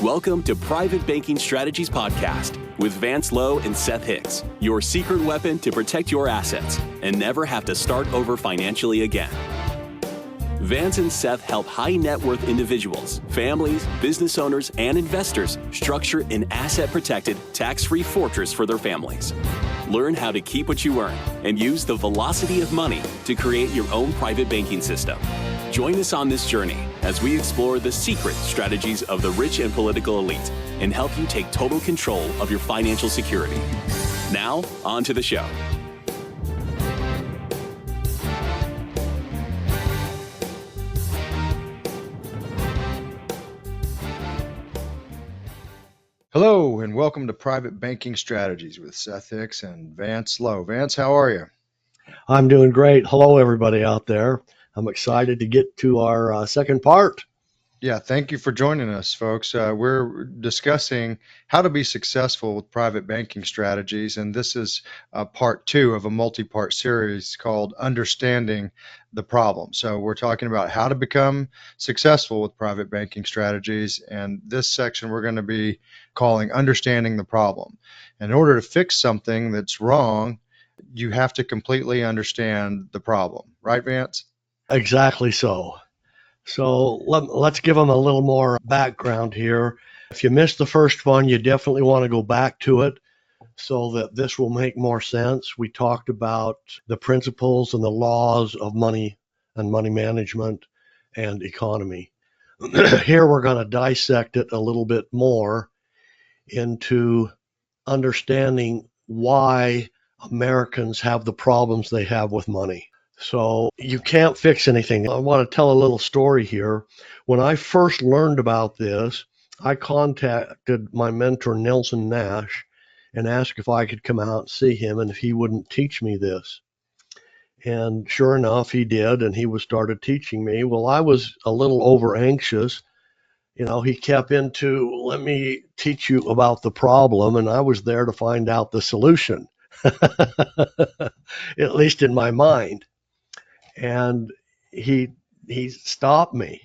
Welcome to Private Banking Strategies Podcast with Vance Lowe and Seth Hicks, your secret weapon to protect your assets and never have to start over financially again. Vance and Seth help high net worth individuals, families, business owners, and investors structure an asset-protected, tax-free fortress for their families. Learn how to keep what you earn and use the velocity of money to create your own private banking system. Join us on this journey as we explore the secret strategies of the rich and political elite and help you take total control of your financial security. Now, on to the show. Hello, and welcome to Private Banking Strategies with Seth Hicks and Vance Lowe. Vance, how are you? I'm doing great. Hello, everybody out there. I'm excited to get to our second part. Yeah, thank you for joining us, folks. We're discussing how to be successful with private banking strategies, and this is part two of a multi-part series called Understanding the Problem. So we're talking about how to become successful with private banking strategies, and this section we're going to be calling Understanding the Problem. And in order to fix something that's wrong, you have to completely understand the problem. Right, Vance? Exactly so. So let's give them a little more background here. If you missed the first one, you definitely want to go back to it so that this will make more sense. We talked about the principles and the laws of money and money management and economy. Here we're going to dissect it a little bit more into understanding why Americans have the problems they have with money. So you can't fix anything. I want to tell a little story here. When I first learned about this, I contacted my mentor, Nelson Nash, and asked if I could come out and see him and if he wouldn't teach me this. And sure enough, he did, and he started teaching me. Well, I was a little over anxious. You know, he kept into, let me teach you about the problem, and I was there to find out the solution, at least in my mind. And he stopped me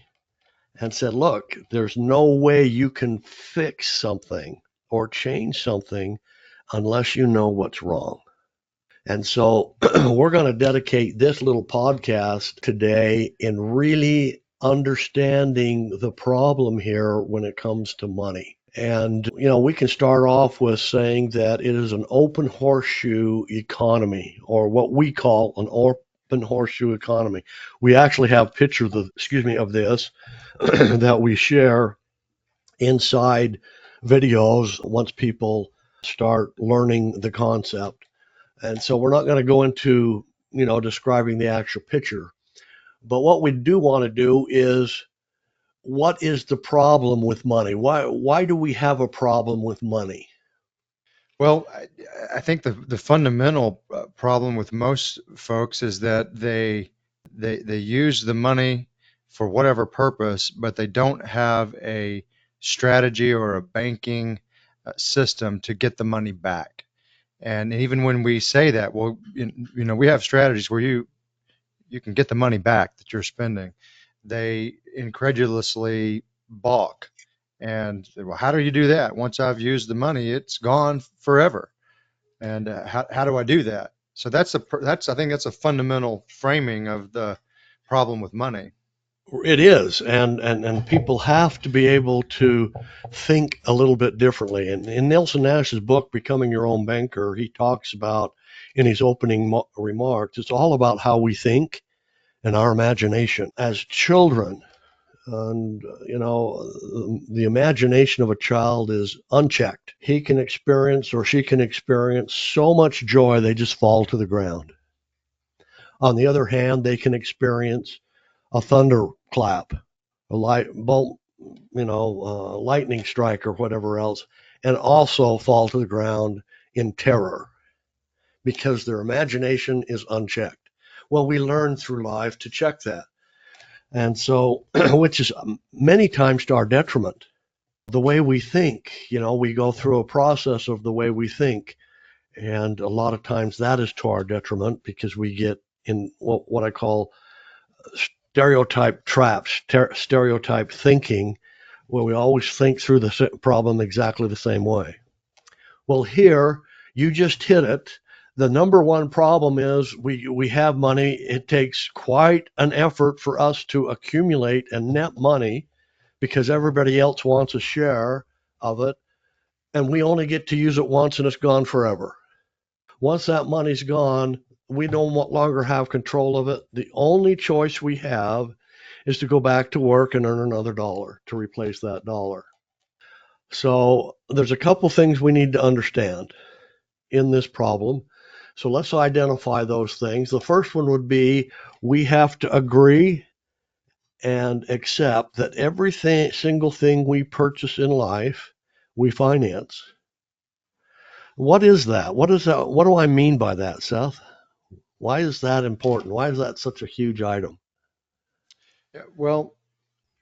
and said, look, there's no way you can fix something or change something unless you know what's wrong. And so we're going to dedicate this little podcast today in really understanding the problem here when it comes to money. And, you know, we can start off with saying that it is an open horseshoe economy, or what we call an open horseshoe economy. We actually have pictures of this that we share inside videos once people start learning the concept. And so we're not going to go into, you know, describing the actual picture. But what we do want to do is, what is the problem with money? Why do we have a problem with money? Well, I think the fundamental problem with most folks is that they use the money for whatever purpose, but they don't have a strategy or a banking system to get the money back. And even when we say that, well, you know, we have strategies where you can get the money back that you're spending. They incredulously balk and say, well, how do you do that? Once I've used the money, it's gone forever. And how do I do that? So I think that's a fundamental framing of the problem with money. It is, and people have to be able to think a little bit differently. And in Nelson Nash's book, Becoming Your Own Banker, he talks about, in his opening remarks, it's all about how we think and our imagination. As children, and you know, the imagination of a child is unchecked. He can experience, or she can experience, so much joy they just fall to the ground. On the other hand, they can experience a thunderclap, a light bolt, lightning strike or whatever else, and also fall to the ground in terror because their imagination is unchecked. Well, we learn through life to check that. And so, which is many times to our detriment. The way we think, you know, we go through a process of the way we think. And a lot of times that is to our detriment because we get in what I call stereotype traps, stereotype thinking, where we always think through the problem exactly the same way. Well, here you just hit it. The number one problem is we have money. It takes quite an effort for us to accumulate and net money because everybody else wants a share of it. And we only get to use it once and it's gone forever. Once that money's gone, we no longer have control of it. The only choice we have is to go back to work and earn another dollar to replace that dollar. So there's a couple things we need to understand in this problem. So let's identify those things. The first one would be we have to agree and accept that everything, single thing we purchase in life, we finance. What is that? What is that? What do I mean by that, Seth? Why is that important? Why is that such a huge item? Yeah, well,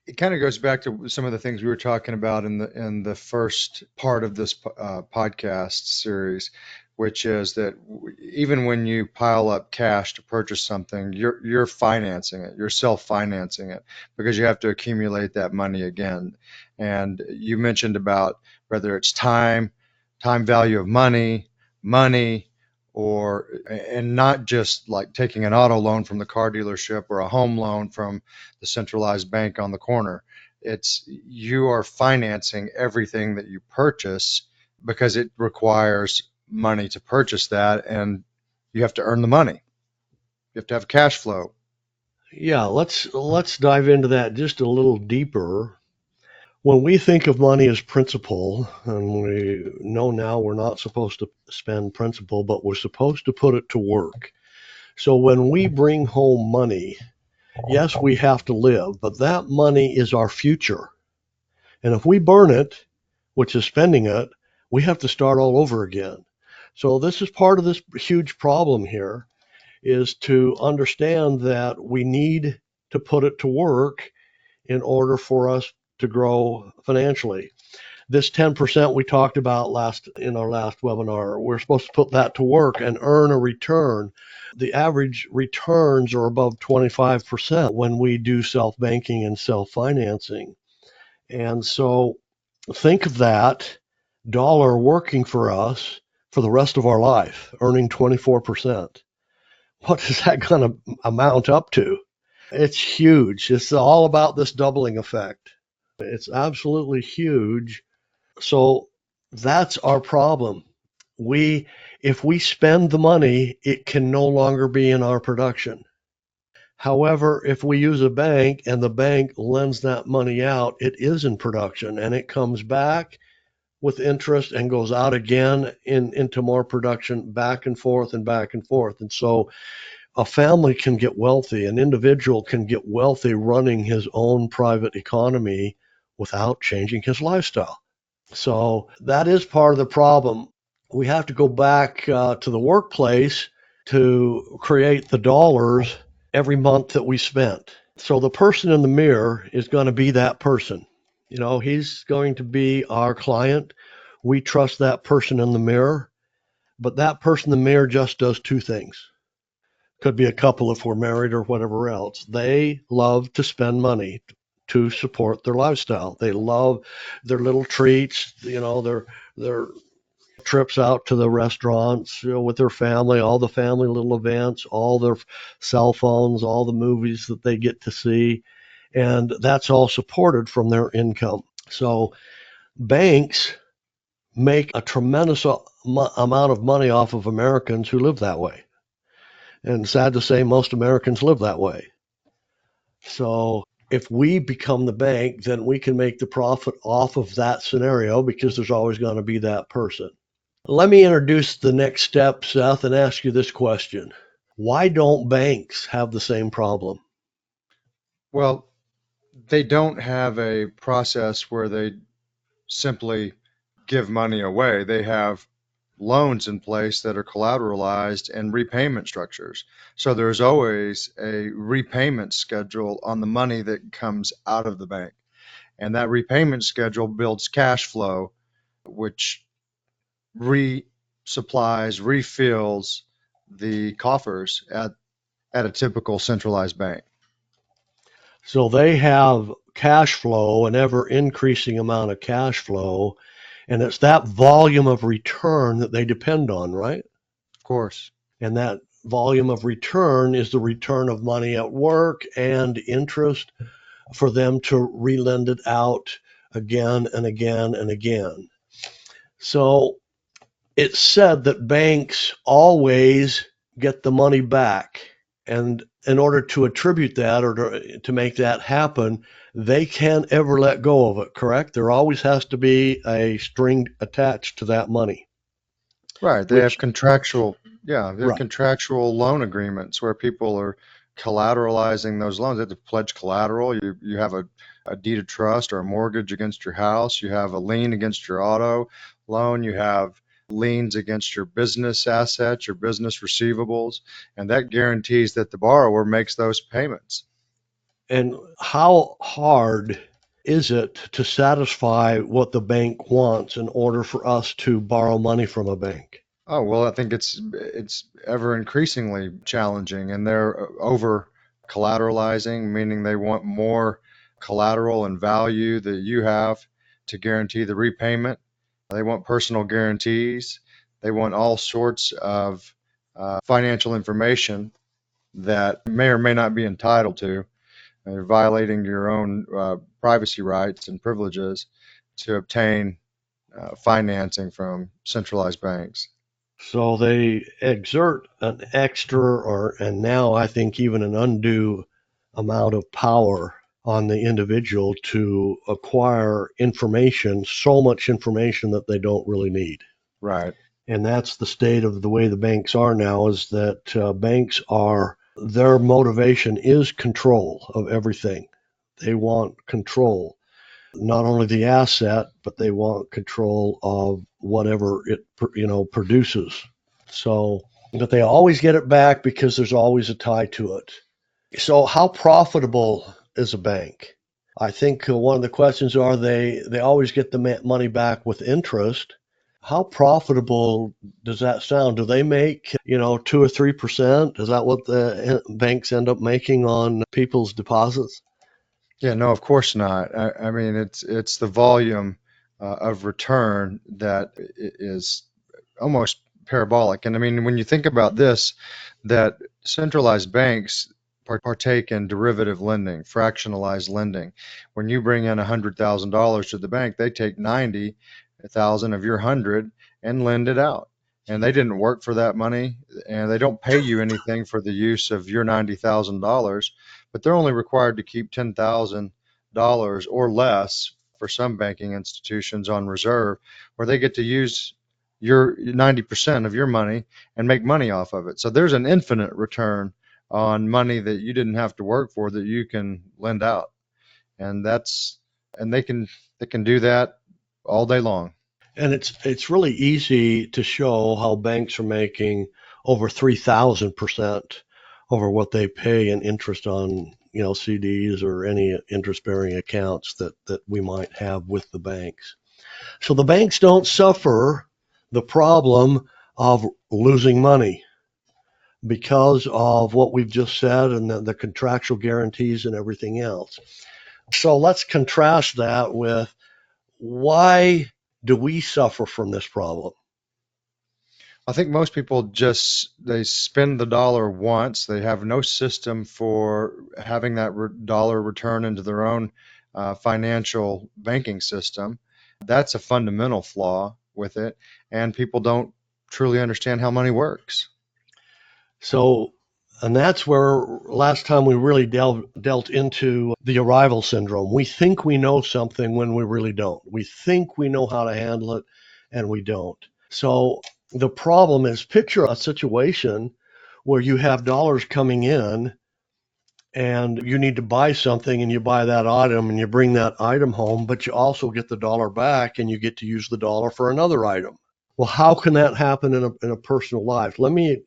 it kind of goes back to some of the things we were talking about in the first part of this podcast series, which is that even when you pile up cash to purchase something, you're financing it, you're self-financing it because you have to accumulate that money again. And you mentioned about whether it's time value of money, or and not just like taking an auto loan from the car dealership or a home loan from the centralized bank on the corner. It's you are financing everything that you purchase because it requires money to purchase that, and you have to earn the money. You have to have cash flow. Yeah, let's dive into that just a little deeper. When we think of money as principal, and we know now we're not supposed to spend principal, but we're supposed to put it to work. So when we bring home money, yes, we have to live, but that money is our future. And if we burn it, which is spending it, we have to start all over again. So this is part of this huge problem here is to understand that we need to put it to work in order for us to grow financially. This 10% we talked about in our last webinar, we're supposed to put that to work and earn a return. The average returns are above 25% when we do self-banking and self-financing. And so think of that dollar working for us for the rest of our life, earning 24%. What is that going to amount up to? It's huge. It's all about this doubling effect. It's absolutely huge. So that's our problem. If we spend the money, it can no longer be in our production. However, if we use a bank and the bank lends that money out, it is in production and it comes back with interest and goes out again into more production, back and forth and back and forth. And so a family can get wealthy, an individual can get wealthy running his own private economy without changing his lifestyle. So that is part of the problem. We have to go back to the workplace to create the dollars every month that we spent. So the person in the mirror is going to be that person. You know, he's going to be our client. We trust that person in the mirror, but that person in the mirror just does two things. Could be a couple if we're married or whatever else. They love to spend money to support their lifestyle. They love their little treats, you know, their trips out to the restaurants, you know, with their family, all the family little events, all their cell phones, all the movies that they get to see. And that's all supported from their income. So banks make a tremendous amount of money off of Americans who live that way. And sad to say, most Americans live that way. So if we become the bank, then we can make the profit off of that scenario because there's always going to be that person. Let me introduce the next step, Seth, and ask you this question. Why don't banks have the same problem? Well, they don't have a process where they simply give money away. They have loans in place that are collateralized and repayment structures. So there's always a repayment schedule on the money that comes out of the bank. And that repayment schedule builds cash flow, which resupplies, refills the coffers at a typical centralized bank. So they have cash flow, an ever increasing amount of cash flow, and it's that volume of return that they depend on, right? Of course. And that volume of return is the return of money at work and interest for them to relend it out again and again and again. So it's said that banks always get the money back. And in order to attribute that or to make that happen, they can't ever let go of it, correct? There always has to be a string attached to that money. Right. They have Which, contractual, yeah, they have right. contractual loan agreements where people are collateralizing those loans. They have to pledge collateral. You have a deed of trust or a mortgage against your house. You have a lien against your auto loan. You have liens against your business assets, your business receivables, and that guarantees that the borrower makes those payments. And how hard is it to satisfy what the bank wants in order for us to borrow money from a bank? Oh, well, I think it's ever increasingly challenging, and they're over collateralizing, meaning they want more collateral and value that you have to guarantee the repayment. They want personal guarantees. They want all sorts of financial information that may or may not be entitled to. They're violating your own privacy rights and privileges to obtain financing from centralized banks. So they exert an extra and now I think even an undue amount of power on the individual to acquire information, so much information that they don't really need. Right. And that's the state of the way the banks are now, is that banks are, their motivation is control of everything. They want control, not only the asset, but they want control of whatever it produces. So, but they always get it back because there's always a tie to it. So, how profitable is a bank? I think one of the questions are they always get the money back with interest. How profitable does that sound? Do they make 2 or 3%? Is that what the banks end up making on people's deposits? Yeah, no, of course not. I mean, it's the volume of return that is almost parabolic. And I mean, when you think about this, that centralized banks partake in derivative lending, fractionalized lending. When you bring in $100,000 to the bank, they take 90,000 of your 100 and lend it out. And they didn't work for that money, and they don't pay you anything for the use of your $90,000, but they're only required to keep $10,000 or less for some banking institutions on reserve, where they get to use your 90% of your money and make money off of it. So there's an infinite return on money that you didn't have to work for that you can lend out. And they can do that all day long. And it's really easy to show how banks are making over 3,000% over what they pay in interest on CDs or any interest-bearing accounts that we might have with the banks. So the banks don't suffer the problem of losing money because of what we've just said and the contractual guarantees and everything else. So let's contrast that with, why do we suffer from this problem? I think most people just they spend the dollar once. They have no system for having that dollar return into their own financial banking system. That's a fundamental flaw with it, and people don't truly understand how money works. So, and that's where last time we really dealt into the arrival syndrome. We think we know something when we really don't. We think we know how to handle it, and we don't. So the problem is, picture a situation where you have dollars coming in and you need to buy something, and you buy that item and you bring that item home, but you also get the dollar back and you get to use the dollar for another item. Well, how can that happen in a personal life? Let me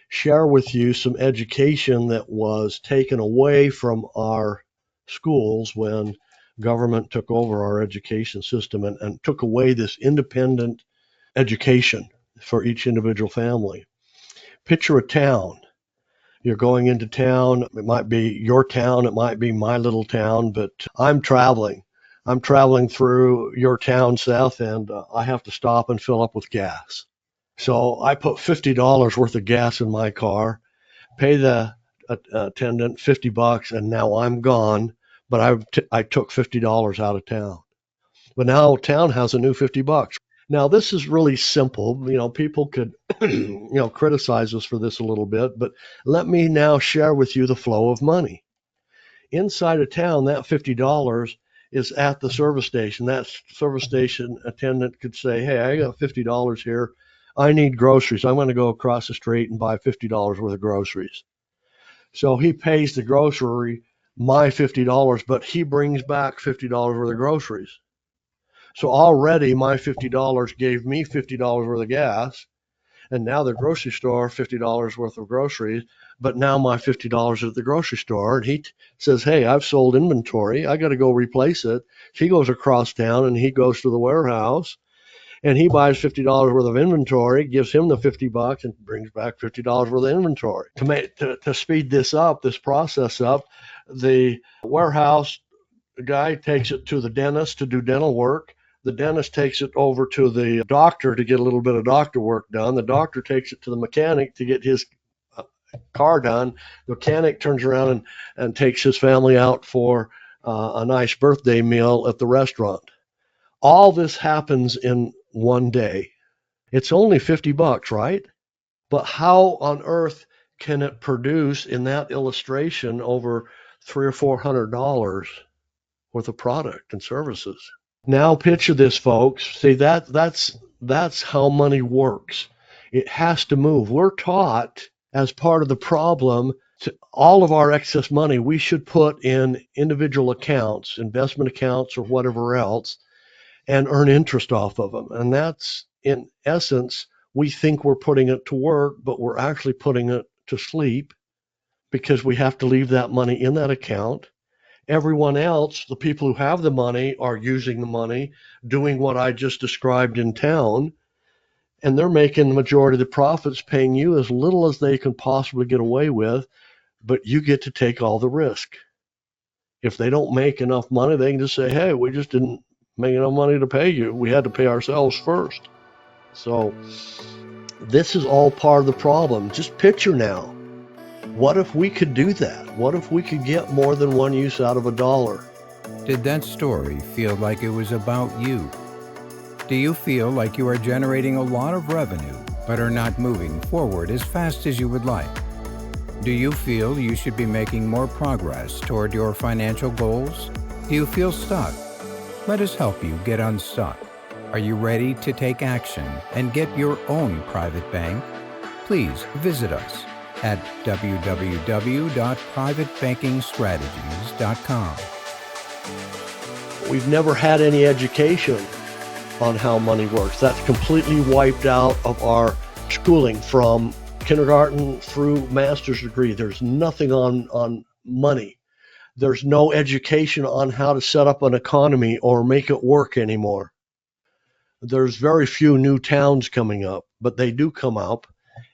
share with you some education that was taken away from our schools when government took over our education system and took away this independent education for each individual family. Picture a town. You're going into town. It might be your town. It might be my little town, but I'm traveling. I'm traveling through your town, Seth, and I have to stop and fill up with gas. So I put $50 worth of gas in my car, pay the attendant $50, and now I'm gone. But I took $50 out of town. But now town has a new $50. Now this is really simple. People could criticize us for this a little bit, but let me now share with you the flow of money. Inside of town, that $50 is at the service station. That service station attendant could say, hey, I got $50 here. I need groceries. I'm going to go across the street and buy $50 worth of groceries. So he pays the grocery, my $50, but he brings back $50 worth of groceries. So already my $50 gave me $50 worth of gas, and now the grocery store, $50 worth of groceries, but now my $50 at the grocery store, and he says, hey, I've sold inventory. I got to go replace it. He goes across town and he goes to the warehouse and he buys $50 worth of inventory, gives him the $50 and brings back $50 worth of inventory. To speed this process up, the warehouse guy takes it to the dentist to do dental work. The dentist takes it over to the doctor to get a little bit of doctor work done. The doctor takes it to the mechanic to get his car done. The mechanic turns around and takes his family out for a nice birthday meal at the restaurant. All this happens in one day. It's only $50, right? But how on earth can it produce in that illustration over $300 or $400 worth of product and services? Now picture this, folks. See, that's how money works. It has to move. We're taught as part of the problem to all of our excess money we should put in individual accounts, investment accounts or whatever else, and earn interest off of them. And that's, in essence, we think we're putting it to work, but we're actually putting it to sleep because we have to leave that money in that account. Everyone else, the people who have the money, are using the money, doing what I just described in town, and they're making the majority of the profits, paying you as little as they can possibly get away with, but you get to take all the risk. If they don't make enough money, they can just say, hey, we just didn't make enough money to pay you. We had to pay ourselves first. So this is all part of the problem. Just picture now. What if we could do that? What if we could get more than one use out of a dollar? Did that story feel like it was about you? Do you feel like you are generating a lot of revenue but are not moving forward as fast as you would like? Do you feel you should be making more progress toward your financial goals? Do you feel stuck? Let us help you get unstuck. Are you ready to take action and get your own private bank? Please visit us at www.privatebankingstrategies.com. We've never had any education on how money works. That's completely wiped out of our schooling from kindergarten through master's degree. There's nothing on money. There's no education on how to set up an economy or make it work anymore. There's very few new towns coming up, but they do come up,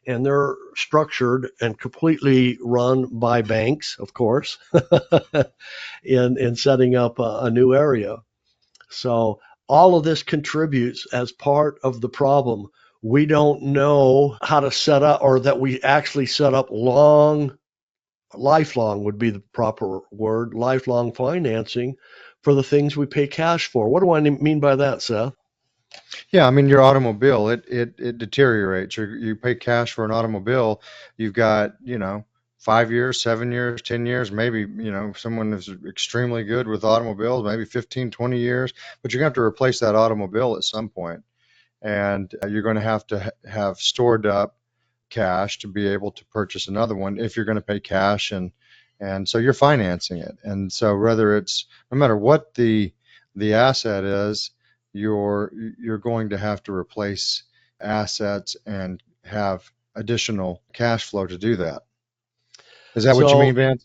and they're structured and completely run by banks, of course, in setting up a new area. So all of this contributes as part of the problem. We don't know how to set up, or that we actually set up lifelong would be the proper word, lifelong financing for the things we pay cash for. What do I mean by that, Seth? Yeah, I mean, your automobile, it deteriorates. You pay cash for an automobile, you've got, 5 years, 7 years, 10 years, maybe, someone is extremely good with automobiles, maybe 15, 20 years, but you're going to have to replace that automobile at some point. And you're going to have stored up cash to be able to purchase another one if you're going to pay cash, and so you're financing it. And so no matter what the asset is, you're going to have to replace assets and have additional cash flow to do that. Is that what you mean, Vance?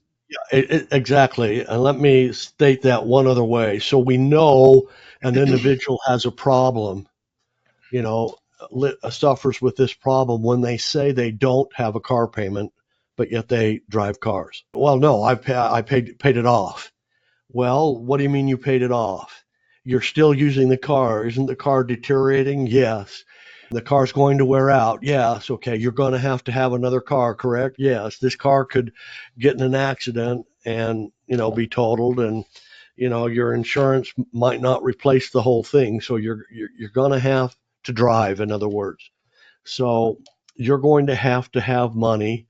Exactly. And let me state that one other way. So we know an individual has a problem, suffers with this problem when they say they don't have a car payment but yet they drive cars. Well, no, I paid it off. Well, what do you mean you paid it off? You're still using the car. Isn't the car deteriorating? Yes. The car's going to wear out. Yes. Okay. You're going to have another car, correct? Yes. This car could get in an accident and, be totaled, and, your insurance might not replace the whole thing. So you're going to have to drive, in other words. So you're going to have money.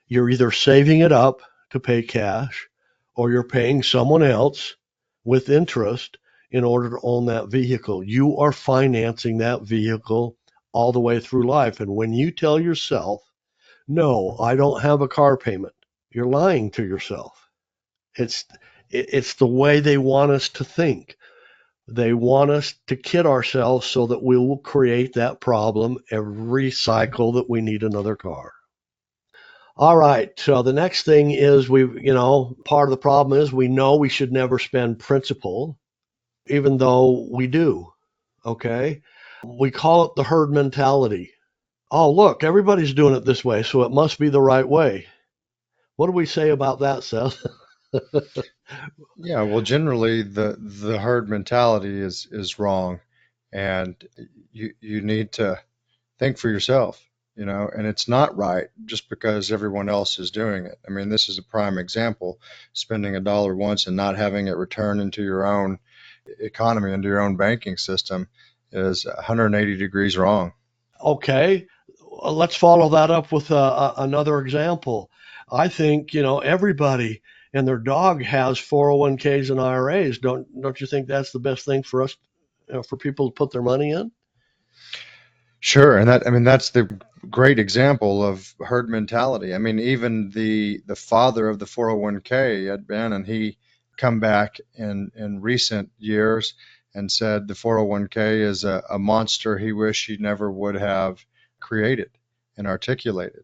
You're either saving it up to pay cash, or you're paying someone else with interest in order to own that vehicle. You are financing that vehicle all the way through life. And when you tell yourself, no, I don't have a car payment, you're lying to yourself. It's the way they want us to think. They want us to kid ourselves so that we will create that problem every cycle that we need another car. All right. So the next thing is part of the problem is we know we should never spend principal, even though we do. Okay. We call it the herd mentality. Oh, look, everybody's doing it this way, so it must be the right way. What do we say about that, Seth? Yeah, well, generally the herd mentality is wrong, and you need to think for yourself, and it's not right just because everyone else is doing it. I mean, this is a prime example. Spending a dollar once and not having it return into your own economy, into your own banking system, is 180 degrees wrong. Okay, let's follow that up with another example. I think everybody and their dog has 401ks and IRAs. Don't you think that's the best thing for us, for people to put their money in? Sure, and that's the great example of herd mentality. I mean, even the father of the 401k, Ed Bannon, he come back in recent years and said the 401k is a monster he wished he never would have created and articulated.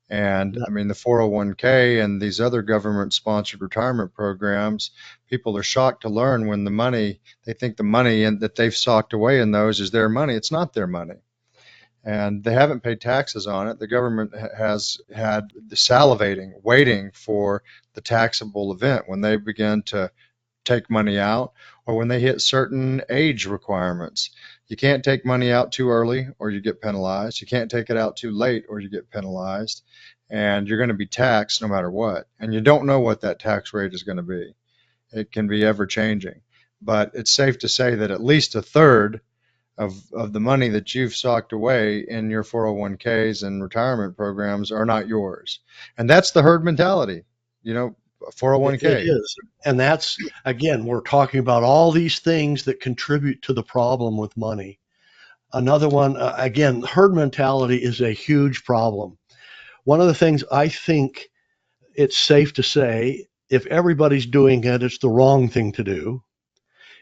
And I mean, the 401k and these other government-sponsored retirement programs, people are shocked to learn when they think the money that they've socked away in those is their money. It's not their money. And they haven't paid taxes on it. The government has had the salivating, waiting for the taxable event when they begin to take money out or when they hit certain age requirements. You can't take money out too early or you get penalized. You can't take it out too late or you get penalized. And you're going to be taxed no matter what. And you don't know what that tax rate is going to be. It can be ever changing. But it's safe to say that at least a third of the money that you've socked away in your 401ks and retirement programs are not yours. And that's the herd mentality, 401k. It is. And that's, again, we're talking about all these things that contribute to the problem with money. Another one, again, herd mentality is a huge problem. One of the things I think it's safe to say, if everybody's doing it, it's the wrong thing to do.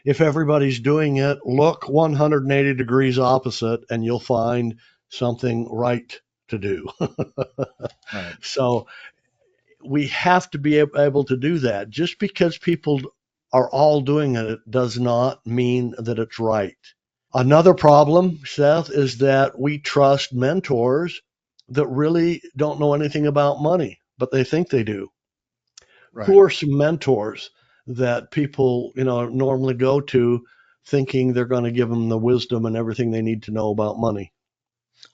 If everybody's doing it, look 180 degrees opposite and you'll find something right to do. Right. So we have to be able to do that. Just because people are all doing it does not mean that it's right. Another problem, Seth, is that we trust mentors that really don't know anything about money, but they think they do. Right. Who are some mentors that people, normally go to thinking they're going to give them the wisdom and everything they need to know about money?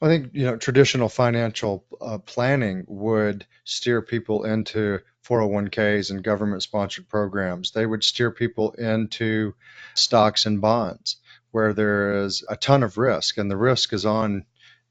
I think, traditional financial planning would steer people into 401ks and government-sponsored programs. They would steer people into stocks and bonds where there is a ton of risk, and the risk is on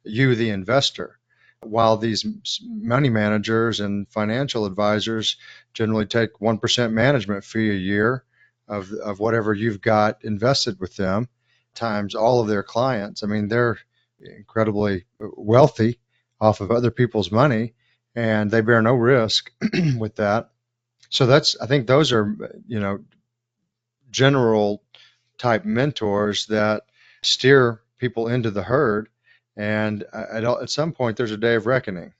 you, the investor. While these money managers and financial advisors generally take 1% management fee a year of whatever you've got invested with them, times all of their clients. I mean, they're incredibly wealthy off of other people's money, and they bear no risk with that. So I think those are, general type mentors that steer people into the herd. And at some point, there's a day of reckoning.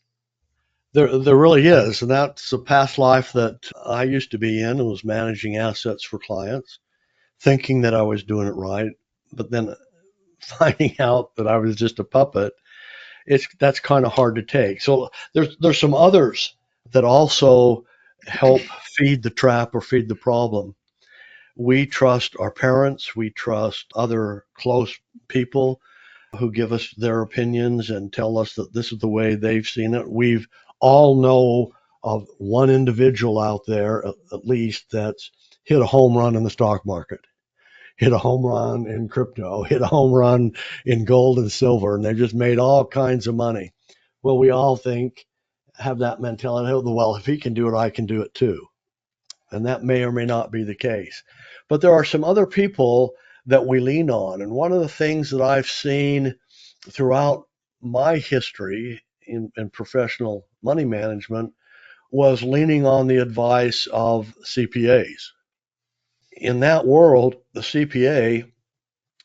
There really is. And that's a past life that I used to be in and was managing assets for clients, thinking that I was doing it right, but then finding out that I was just a puppet. That's kind of hard to take. So there's some others that also help feed the trap or feed the problem. We trust our parents, we trust other close people who give us their opinions and tell us that this is the way they've seen it. We've all know of one individual out there, at least, that's hit a home run in the stock market, hit a home run in crypto, hit a home run in gold and silver, and they've just made all kinds of money. Well, we all have that mentality, oh, well, if he can do it, I can do it too. And that may or may not be the case. But there are some other people that we lean on. And one of the things that I've seen throughout my history in professional money management was leaning on the advice of CPAs. In that world, the CPA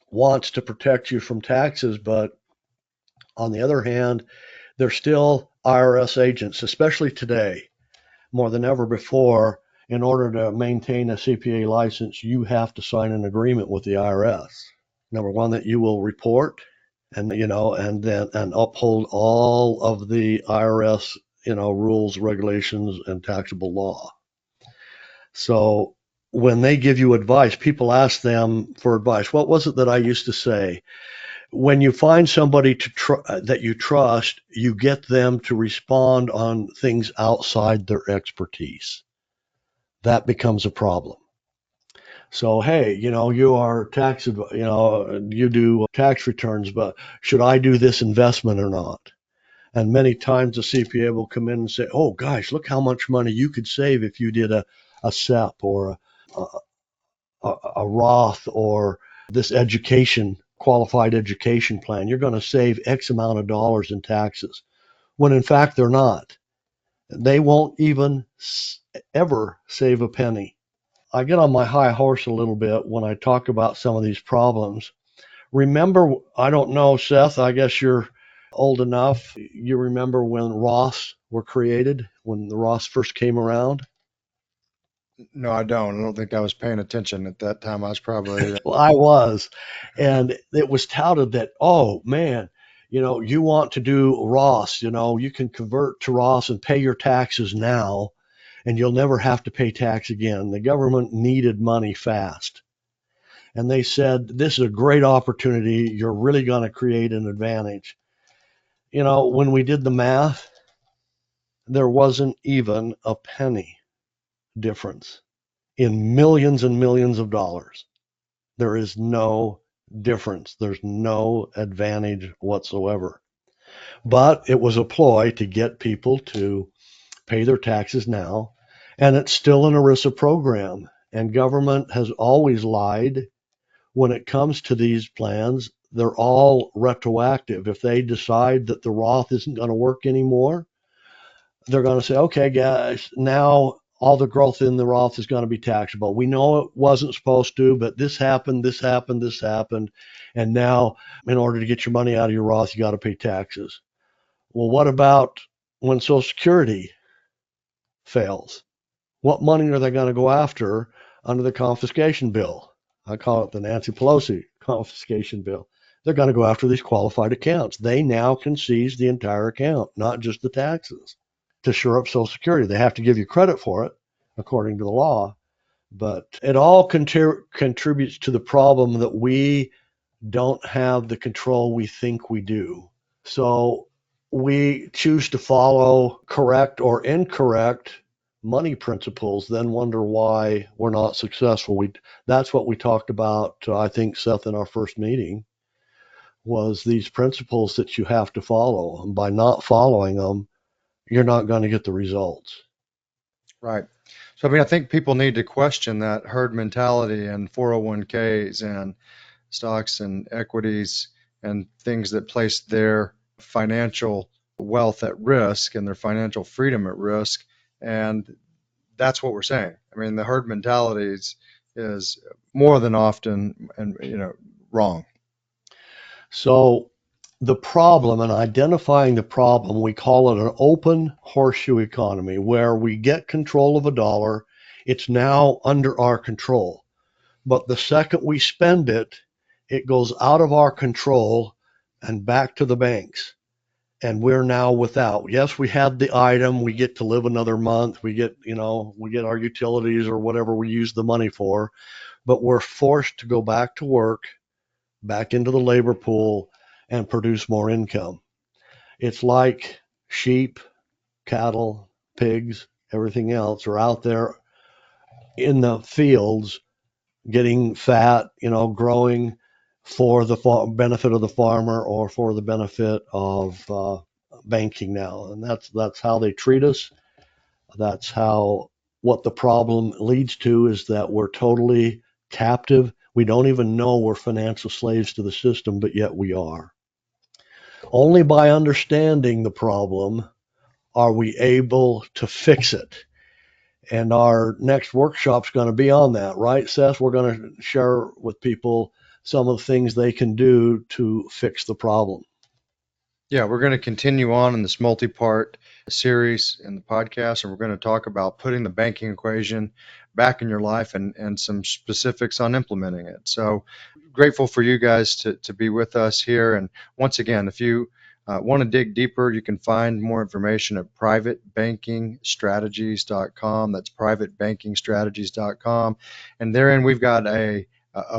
wants to protect you from taxes, but on the other hand, they're still IRS agents, especially today, more than ever before. In order to maintain a CPA license, you have to sign an agreement with the IRS. Number one, that you will report and uphold all of the IRS, rules, regulations, and taxable law. So when they give you advice, people ask them for advice. What was it that I used to say? When you find somebody that you trust, you get them to respond on things outside their expertise. That becomes a problem. So, hey, you are you do tax returns, but should I do this investment or not? And many times the CPA will come in and say, oh, gosh, look how much money you could save if you did a SEP or a Roth or this qualified education plan. You're going to save X amount of dollars in taxes, when in fact they're not. They won't even ever save a penny. I get on my high horse a little bit when I talk about some of these problems. Remember, I don't know, Seth, I guess you're old enough. You remember when Roths were created, when the Roths first came around? No, I don't. I don't think I was paying attention at that time. I was probably. Well, I was. And it was touted that, oh, man, you want to do Roths, you can convert to Roths and pay your taxes now, and you'll never have to pay tax again. The government needed money fast. And they said, this is a great opportunity. You're really going to create an advantage. When we did the math, there wasn't even a penny difference in millions and millions of dollars. There is no difference. There's no advantage whatsoever. But it was a ploy to get people to pay their taxes now. And it's still an ERISA program. And government has always lied when it comes to these plans. They're all retroactive. If they decide that the Roth isn't going to work anymore, they're going to say, okay, guys, now all the growth in the Roth is going to be taxable. We know it wasn't supposed to, but this happened, this happened, this happened. And now, in order to get your money out of your Roth, you got to pay taxes. Well, what about when Social Security fails? What money are they going to go after under the confiscation bill? I call it the Nancy Pelosi confiscation bill. They're going to go after these qualified accounts. They now can seize the entire account, not just the taxes, to shore up Social Security. They have to give you credit for it, according to the law. But it all contributes to the problem that we don't have the control we think we do. So we choose to follow correct or incorrect money principles, then wonder why we're not successful. That's what we talked about, I think, Seth, in our first meeting, was these principles that you have to follow. And by not following them, you're not going to get the results. Right. So, I think people need to question that herd mentality and 401ks and stocks and equities and things that place their financial wealth at risk and their financial freedom at risk. And that's what we're saying. The herd mentality is more than often wrong. So the problem, and identifying the problem, we call it an open horseshoe economy, where we get control of a dollar. It's now under our control. But the second we spend it, it goes out of our control and back to the banks. and we're now without. Yes, we had the item, we get to live another month, we get our utilities or whatever we use the money for, but we're forced to go back to work, back into the labor pool, and produce more income. It's like sheep, cattle, pigs, everything else are out there in the fields getting fat, growing for the benefit of the farmer or for the benefit of banking now. And that's how they treat us. That's how what the problem leads to is that we're totally captive. We don't even know we're financial slaves to the system, but yet we are. Only by understanding the problem are we able to fix it. And our next workshop's going to be on that, right, Seth? We're going to share with people some of the things they can do to fix the problem. Yeah, we're going to continue on in this multi-part series in the podcast, and we're going to talk about putting the banking equation back in your life and some specifics on implementing it. So grateful for you guys to be with us here. And once again, if you want to dig deeper, you can find more information at privatebankingstrategies.com. That's privatebankingstrategies.com. And therein we've got a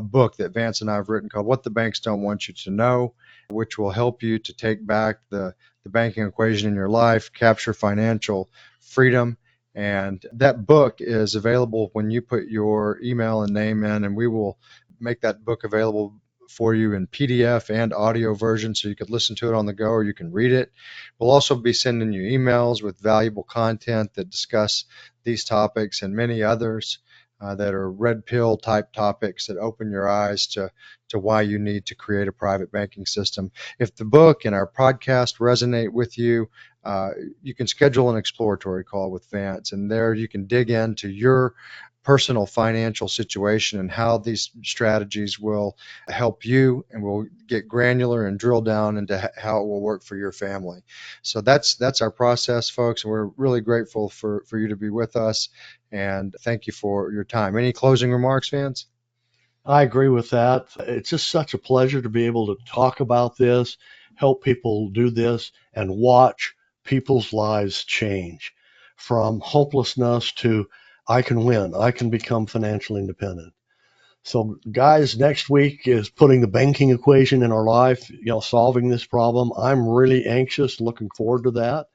book that Vance and I have written called What the Banks Don't Want You to Know, which will help you to take back the banking equation in your life, capture financial freedom. And that book is available when you put your email and name in, and we will make that book available for you in PDF and audio version so you could listen to it on the go or you can read it. We'll also be sending you emails with valuable content that discuss these topics and many others that are red pill type topics that open your eyes to why you need to create a private banking system. If the book and our podcast resonate with you, you can schedule an exploratory call with Vance, and there you can dig into your personal financial situation and how these strategies will help you, and we'll get granular and drill down into how it will work for your family. So that's our process, folks. We're really grateful for you to be with us, and thank you for your time. Any closing remarks, Vance? I agree with that. It's just such a pleasure to be able to talk about this, help people do this, and watch people's lives change from hopelessness to I can win. I can become financially independent. So, guys, next week is putting the banking equation in our life, solving this problem. I'm really anxious, looking forward to that.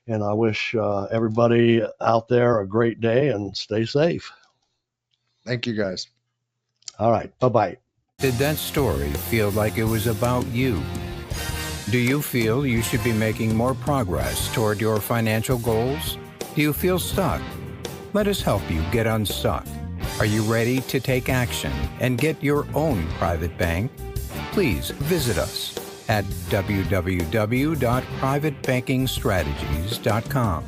And I wish everybody out there a great day and stay safe. Thank you, guys. All right. Bye-bye. Did that story feel like it was about you? Do you feel you should be making more progress toward your financial goals? Do you feel stuck? Let us help you get unstuck. Are you ready to take action and get your own private bank? Please visit us at www.privatebankingstrategies.com.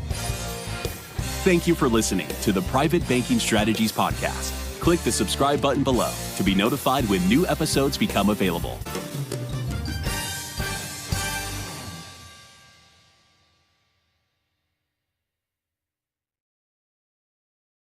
Thank you for listening to the Private Banking Strategies Podcast. Click the subscribe button below to be notified when new episodes become available.